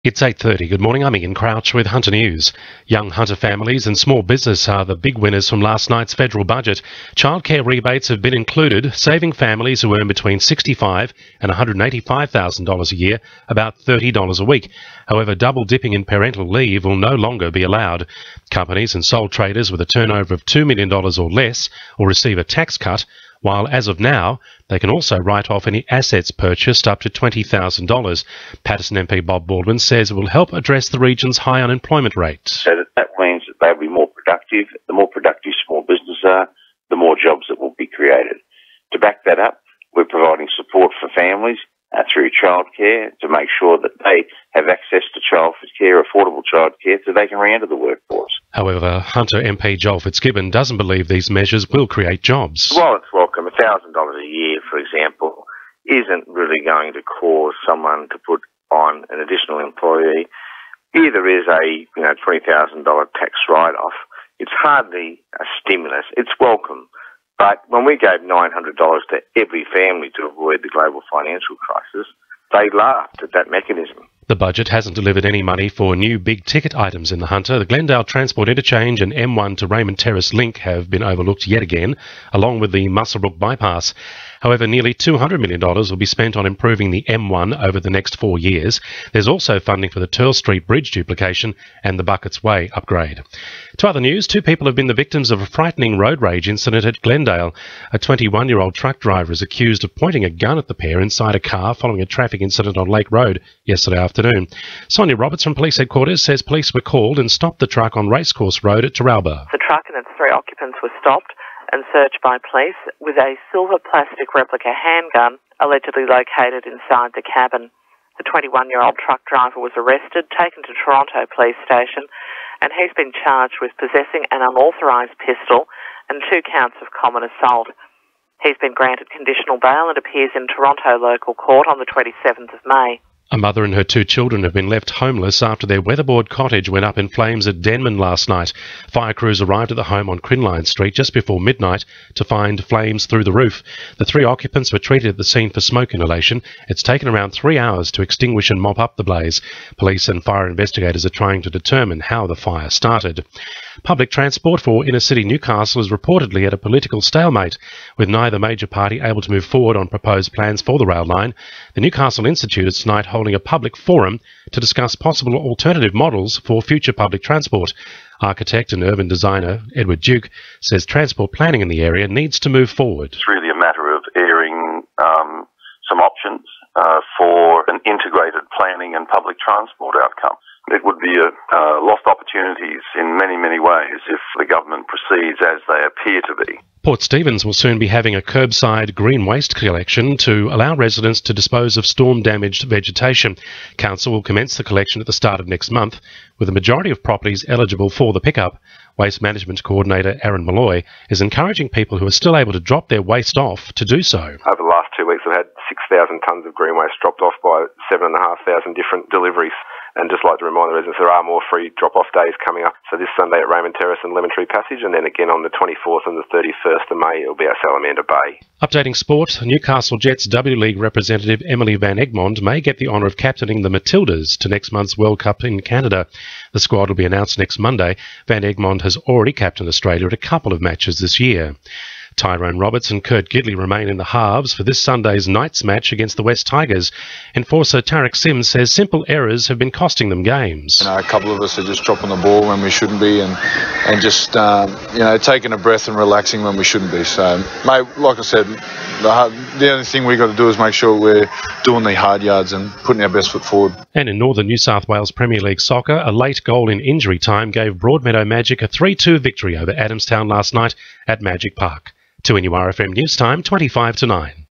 It's 8:30. Good morning, I'm Ian Crouch with Hunter News. Young Hunter families and small business are the big winners from last night's federal budget. Childcare rebates have been included, saving families who earn between $65,000 and $185,000 a year about $30 a week. However, double dipping in parental leave will no longer be allowed. Companies and sole traders with a turnover of $2 million or less will receive a tax cut, while as of now, they can also write off any assets purchased up to $20,000. Paterson MP Bob Baldwin says it will help address the region's high unemployment rate. So that means that they'll be more productive. The more productive small businesses are, the more jobs that will be created. To back that up, we're providing support for families through childcare to make sure that they have access to childcare, affordable childcare, so they can re-enter the workforce. However, Hunter MP Joel Fitzgibbon doesn't believe these measures will create jobs. While it's welcome, $1,000 a year, for example, isn't really going to cause someone to put on an additional employee. Here there is a $20,000 tax write-off. It's hardly a stimulus. It's welcome. But when we gave $900 to every family to avoid the global financial crisis, they laughed at that mechanism. The budget hasn't delivered any money for new big-ticket items in the Hunter. The Glendale Transport Interchange and M1 to Raymond Terrace link have been overlooked yet again, along with the Muswellbrook bypass. However, nearly $200 million will be spent on improving the M1 over the next 4 years. There's also funding for the Turl Street Bridge duplication and the Buckets Way upgrade. To other news, 2 people have been the victims of a frightening road rage incident at Glendale. A 21-year-old truck driver is accused of pointing a gun at the pair inside a car following a traffic incident on Lake Road yesterday afternoon. Sonia Roberts from Police Headquarters says police were called and stopped the truck on Racecourse Road at Teralba. The truck and its 3 occupants were stopped and searched by police with a silver plastic replica handgun allegedly located inside the cabin. The 21-year-old truck driver was arrested, taken to Toronto Police Station, and he's been charged with possessing an unauthorised pistol and 2 counts of common assault. He's been granted conditional bail and appears in Toronto local court on the 27th of May. A mother and her 2 children have been left homeless after their weatherboard cottage went up in flames at Denman last night. Fire crews arrived at the home on Crinline Street just before midnight to find flames through the roof. The 3 occupants were treated at the scene for smoke inhalation. It's taken around 3 hours to extinguish and mop up the blaze. Police and fire investigators are trying to determine how the fire started. Public transport for inner-city Newcastle is reportedly at a political stalemate, with neither major party able to move forward on proposed plans for the rail line. The Newcastle Institute is tonight holding a public forum to discuss possible alternative models for future public transport. Architect and urban designer Edward Duke says transport planning in the area needs to move forward. It's really a matter of airing some options for an integrated planning and public transport outcome. It would be lost opportunities in many, many ways if the government proceeds as they appear to be. Port Stephens will soon be having a curbside green waste collection to allow residents to dispose of storm-damaged vegetation. Council will commence the collection at the start of next month, with the majority of properties eligible for the pickup. Waste Management Coordinator Aaron Malloy is encouraging people who are still able to drop their waste off to do so. Over the last 2 weeks, we've had 6,000 tonnes of green waste dropped off by 7,500 different deliveries. And just like to remind the residents, there are more free drop-off days coming up. So this Sunday at Raymond Terrace and Lemon Tree Passage, and then again on the 24th and the 31st of May, it'll be at Salamander Bay. Updating sport, Newcastle Jets W League representative Emily Van Egmond may get the honour of captaining the Matildas to next month's World Cup in Canada. The squad will be announced next Monday. Van Egmond has already captained Australia at a couple of matches this year. Tyrone Roberts and Kurt Gidley remain in the halves for this Sunday's Knights match against the West Tigers. Enforcer Tarek Sims says simple errors have been costing them games. A couple of us are just dropping the ball when we shouldn't be, and just taking a breath and relaxing when we shouldn't be. So, mate, like I said, the only thing we've got to do is make sure we're doing the hard yards and putting our best foot forward. And in Northern New South Wales Premier League soccer, a late goal in injury time gave Broadmeadow Magic a 3-2 victory over Adamstown last night at Magic Park. To NURFM News Time, 25 to 9.